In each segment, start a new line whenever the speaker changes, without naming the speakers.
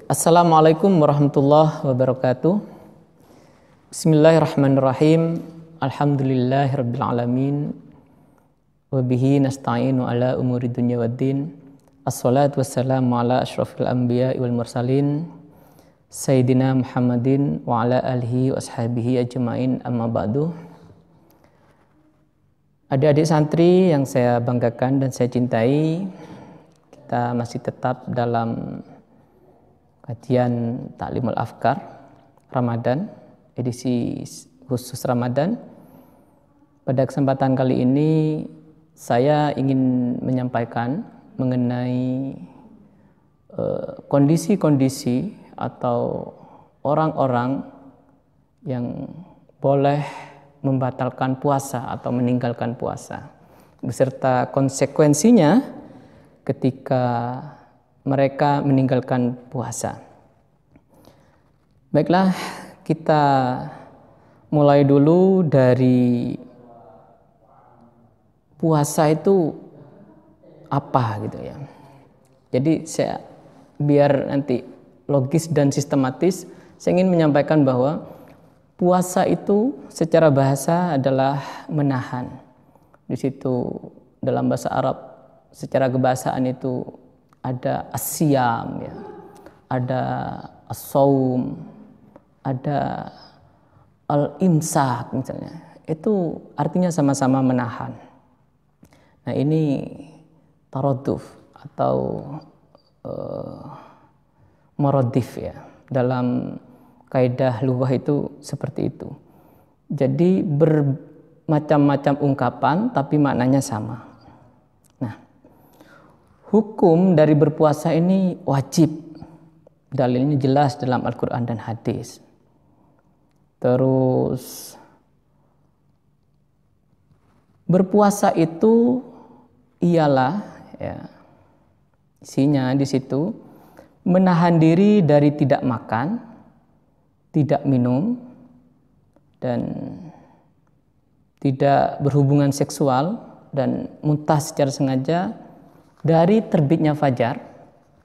Assalamualaikum warahmatullahi wabarakatuh. Bismillahirrahmanirrahim. Alhamdulillahirabbil alamin. Wa bihi nasta'inu ala umuri dunya waddin. Assalatu wassalamu ala asyrafil anbiya'i wal mursalin Sayyidina Muhammadin wa ala alihi wa ashabihi ajma'in, amma ba'du. Adik-adik santri yang saya banggakan dan saya cintai, kita masih tetap dalam kajian Ta'limul Afkar Ramadan, edisi khusus Ramadan. Pada kesempatan kali ini saya ingin menyampaikan mengenai kondisi-kondisi atau orang-orang yang boleh membatalkan puasa atau meninggalkan puasa, beserta konsekuensinya ketika mereka meninggalkan puasa. Baiklah, kita mulai dulu dari puasa itu apa gitu ya. Jadi saya biar nanti logis dan sistematis, saya ingin menyampaikan bahwa puasa itu secara bahasa adalah menahan. Di situ dalam bahasa Arab secara kebahasaan itu ada as-siyam ya, ada as-saum, ada al-imsak misalnya. Itu artinya sama-sama menahan. Nah, ini taraduf atau maradif ya. Dalam kaidah lughah itu seperti itu. Jadi bermacam-macam ungkapan tapi maknanya sama. Hukum dari berpuasa ini wajib. Dalilnya jelas dalam Al-Quran dan hadis. Terus berpuasa itu ialah ya, isinya di situ menahan diri dari tidak makan, tidak minum, dan tidak berhubungan seksual dan muntah secara sengaja dari terbitnya fajar,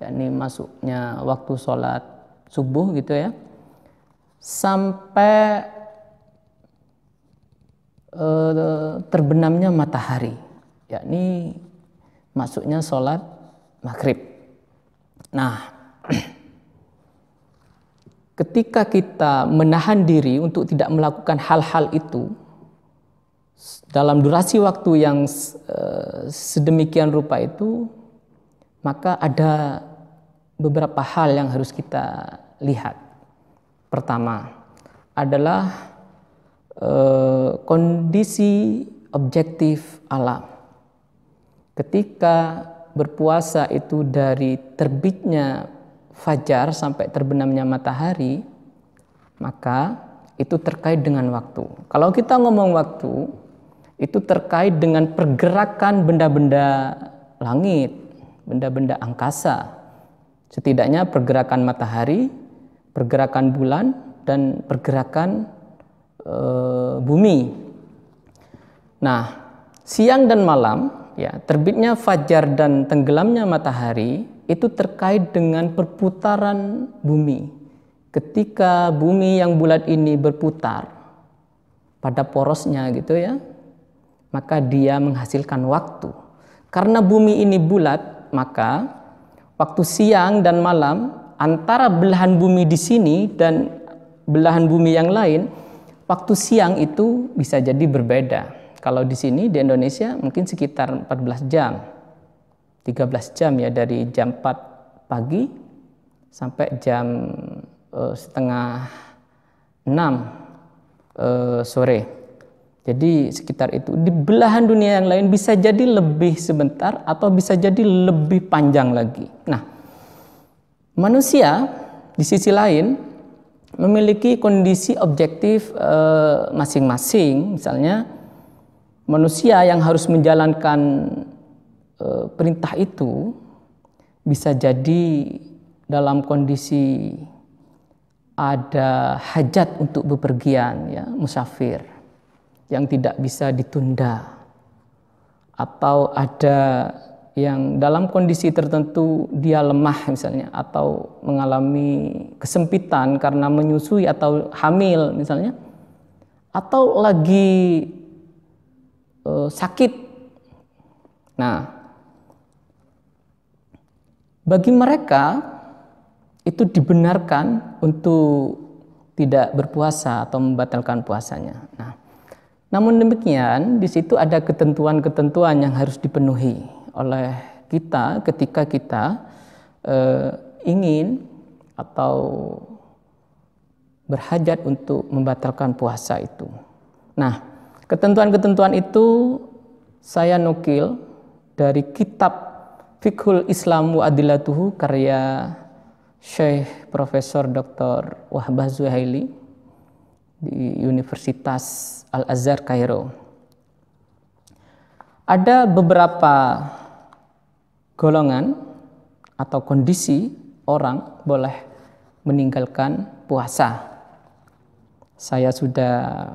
yakni masuknya waktu sholat subuh gitu ya, sampai terbenamnya matahari, yakni masuknya sholat maghrib. Nah, ketika kita menahan diri untuk tidak melakukan hal-hal itu dalam durasi waktu yang sedemikian rupa itu, maka ada beberapa hal yang harus kita lihat. Pertama adalah kondisi objektif alam. Ketika berpuasa itu dari terbitnya fajar sampai terbenamnya matahari, maka itu terkait dengan waktu. Kalau kita ngomong waktu, itu terkait dengan pergerakan benda-benda langit, benda-benda angkasa. Setidaknya pergerakan matahari, pergerakan bulan, dan pergerakan bumi. Nah, siang dan malam, ya, terbitnya fajar dan tenggelamnya matahari, itu terkait dengan perputaran bumi. Ketika bumi yang bulat ini berputar pada porosnya gitu ya, maka dia menghasilkan waktu. Karena bumi ini bulat, maka waktu siang dan malam antara belahan bumi di sini dan belahan bumi yang lain, waktu siang itu bisa jadi berbeda. Kalau di sini di Indonesia mungkin sekitar 14 jam, 13 jam ya, dari jam 4 pagi sampai jam setengah 6 sore. Jadi sekitar itu. Di belahan dunia yang lain bisa jadi lebih sebentar atau bisa jadi lebih panjang lagi. Nah, manusia di sisi lain memiliki kondisi objektif masing-masing. Misalnya manusia yang harus menjalankan perintah itu bisa jadi dalam kondisi ada hajat untuk bepergian ya, musafir yang tidak bisa ditunda, atau ada yang dalam kondisi tertentu dia lemah misalnya, atau mengalami kesempitan karena menyusui atau hamil misalnya, atau lagi sakit. Nah, bagi mereka itu dibenarkan untuk tidak berpuasa atau membatalkan puasanya. Nah, namun demikian di situ ada ketentuan-ketentuan yang harus dipenuhi oleh kita ketika kita ingin atau berhajat untuk membatalkan puasa itu. Nah, ketentuan-ketentuan itu saya nukil dari kitab Fiqhul Islam wa Adillatuhu karya Syekh Profesor Dr. Wahbah Zuhaili di Universitas Al-Azhar Kairo. Ada beberapa golongan atau kondisi orang boleh meninggalkan puasa. Saya sudah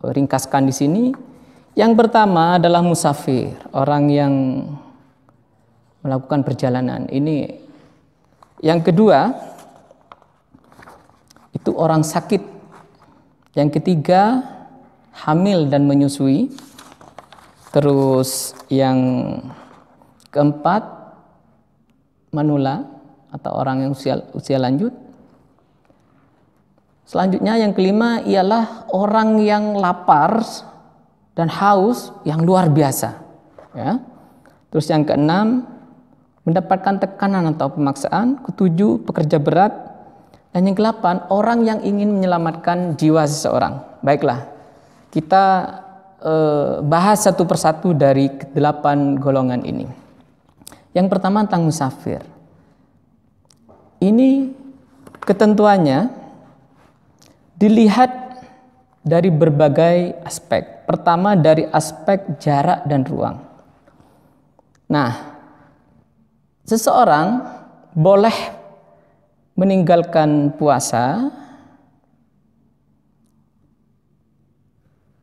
ringkaskan di sini. Yang pertama adalah musafir, orang yang melakukan perjalanan. Ini yang kedua itu orang sakit. Yang ketiga hamil dan menyusui. Terus yang keempat manula atau orang yang usia lanjut. Selanjutnya yang kelima ialah orang yang lapar dan haus yang luar biasa, ya. Terus yang keenam mendapatkan tekanan atau pemaksaan. Ketujuh pekerja berat. Dan yang ke-8 orang yang ingin menyelamatkan jiwa seseorang. Baiklah, kita bahas satu persatu dari 8 golongan ini. Yang pertama tentang musafir. Ini ketentuannya dilihat dari berbagai aspek. Pertama dari aspek jarak dan ruang. Nah, seseorang boleh meninggalkan puasa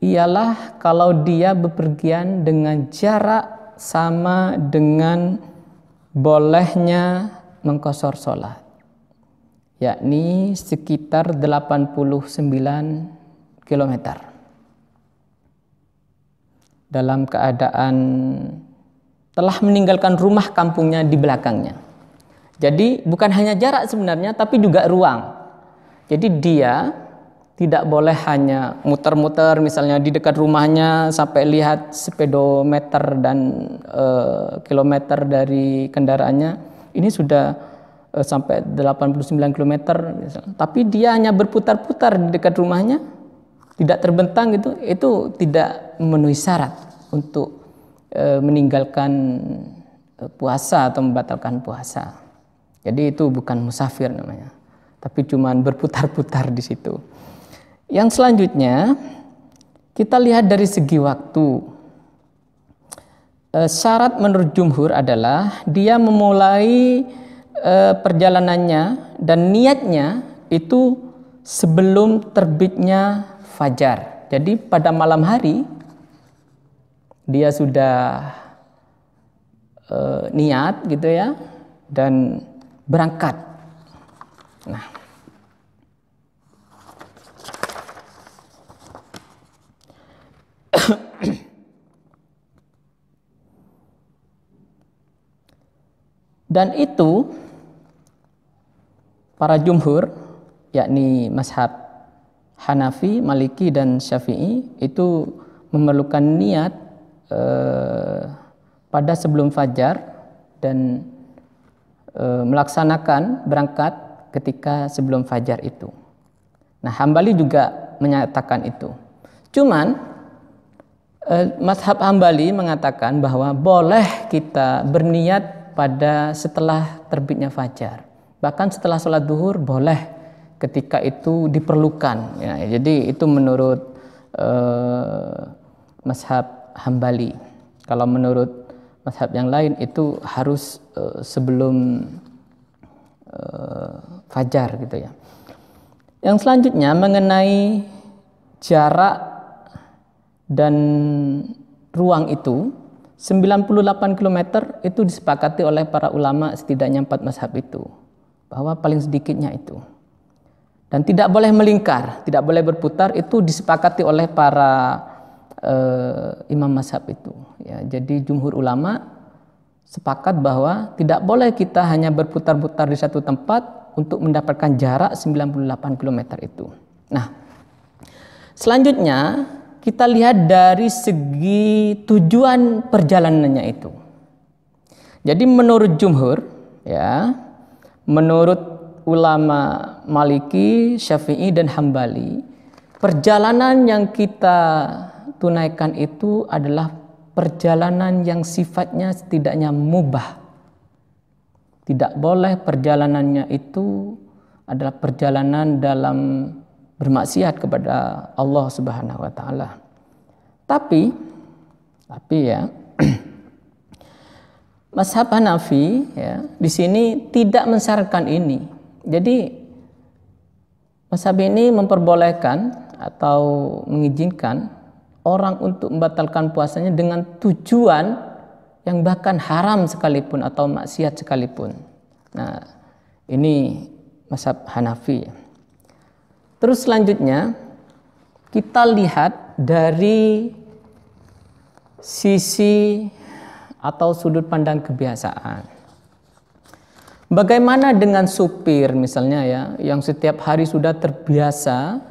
ialah kalau dia bepergian dengan jarak sama dengan bolehnya mengqashar sholat, yakni sekitar 89 km dalam keadaan telah meninggalkan rumah kampungnya di belakangnya. Jadi bukan hanya jarak sebenarnya, tapi juga ruang. Jadi dia tidak boleh hanya muter-muter misalnya di dekat rumahnya sampai lihat speedometer dan kilometer dari kendaraannya. Ini sudah sampai 89 km misalnya. Tapi dia hanya berputar-putar di dekat rumahnya, tidak terbentang gitu, itu tidak memenuhi syarat untuk meninggalkan puasa atau membatalkan puasa. Jadi itu bukan musafir namanya, tapi cuman berputar-putar di situ. Yang selanjutnya kita lihat dari segi waktu. Syarat menurut jumhur adalah dia memulai perjalanannya dan niatnya itu sebelum terbitnya fajar. Jadi pada malam hari dia sudah niat gitu ya, dan berangkat. Nah, dan itu para jumhur, yakni mazhab Hanafi, Maliki dan Syafi'i, itu memerlukan niat pada sebelum fajar dan melaksanakan berangkat ketika sebelum fajar itu. Nah, Hambali juga menyatakan itu. Cuman mazhab Hambali mengatakan bahwa boleh kita berniat pada setelah terbitnya fajar. Bahkan setelah sholat duhur boleh ketika itu diperlukan. Ya, jadi itu menurut mazhab Hambali. Kalau menurut mazhab yang lain itu harus sebelum fajar gitu ya. Yang selanjutnya mengenai jarak dan ruang itu, 98 km itu disepakati oleh para ulama setidaknya 4 mazhab itu, bahwa paling sedikitnya itu. Dan tidak boleh melingkar, tidak boleh berputar, itu disepakati oleh para imam mazhab itu. Ya, jadi jumhur ulama sepakat bahwa tidak boleh kita hanya berputar-putar di satu tempat untuk mendapatkan jarak 98 km itu. Nah, selanjutnya kita lihat dari segi tujuan perjalanannya itu. Jadi menurut jumhur, ya, menurut ulama Maliki, Syafi'i dan Hambali, perjalanan yang kita tunaikan itu adalah perjalanan yang sifatnya setidaknya mubah. Tidak boleh perjalanannya itu adalah perjalanan dalam bermaksiat kepada Allah Subhanahu wa taala. Tapi ya, mazhab Hanafi ya, di sini tidak mensyaratkan ini. Jadi mazhab ini memperbolehkan atau mengizinkan orang untuk membatalkan puasanya dengan tujuan yang bahkan haram sekalipun atau maksiat sekalipun. Nah, ini mazhab Hanafi. Terus selanjutnya kita lihat dari sisi atau sudut pandang kebiasaan. Bagaimana dengan supir misalnya ya, yang setiap hari sudah terbiasa,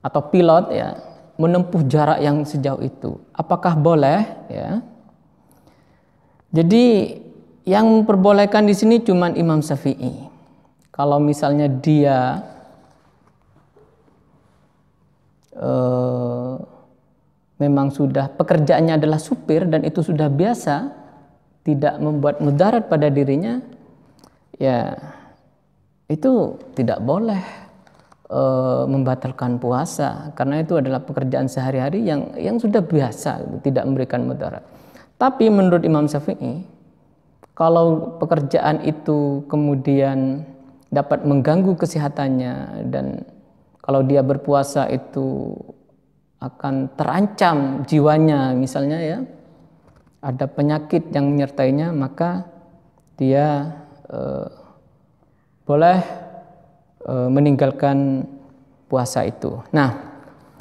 atau pilot ya, menempuh jarak yang sejauh itu? Apakah boleh ya? Jadi yang memperbolehkan di sini cuma Imam Syafi'i. Kalau misalnya dia memang sudah pekerjaannya adalah supir dan itu sudah biasa, tidak membuat mudarat pada dirinya, ya itu tidak boleh membatalkan puasa, karena itu adalah pekerjaan sehari-hari yang sudah biasa, tidak memberikan mudarat. Tapi menurut Imam Syafi'i, kalau pekerjaan itu kemudian dapat mengganggu kesehatannya dan kalau dia berpuasa itu akan terancam jiwanya misalnya ya, ada penyakit yang menyertainya, maka dia boleh meninggalkan puasa itu. Nah,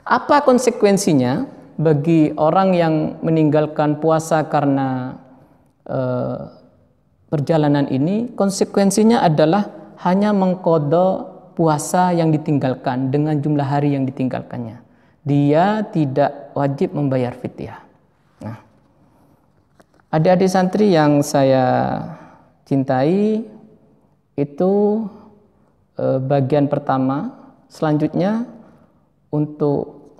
apa konsekuensinya bagi orang yang meninggalkan puasa karena perjalanan ini? Konsekuensinya adalah hanya mengqadha puasa yang ditinggalkan dengan jumlah hari yang ditinggalkannya. Dia tidak wajib membayar fidyah. Nah, adik-adik santri yang saya cintai, itu bagian pertama. Selanjutnya untuk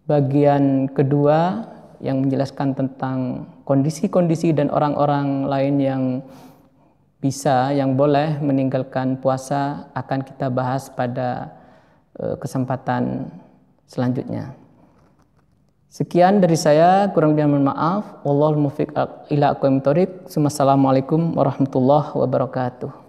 bagian kedua yang menjelaskan tentang kondisi-kondisi dan orang-orang lain yang boleh meninggalkan puasa akan kita bahas pada kesempatan selanjutnya. Sekian dari saya, kurang lebih mohon maaf. Wallahul muwaffiq ila aqwamit thoriq. Wassalamualaikum warahmatullahi wabarakatuh.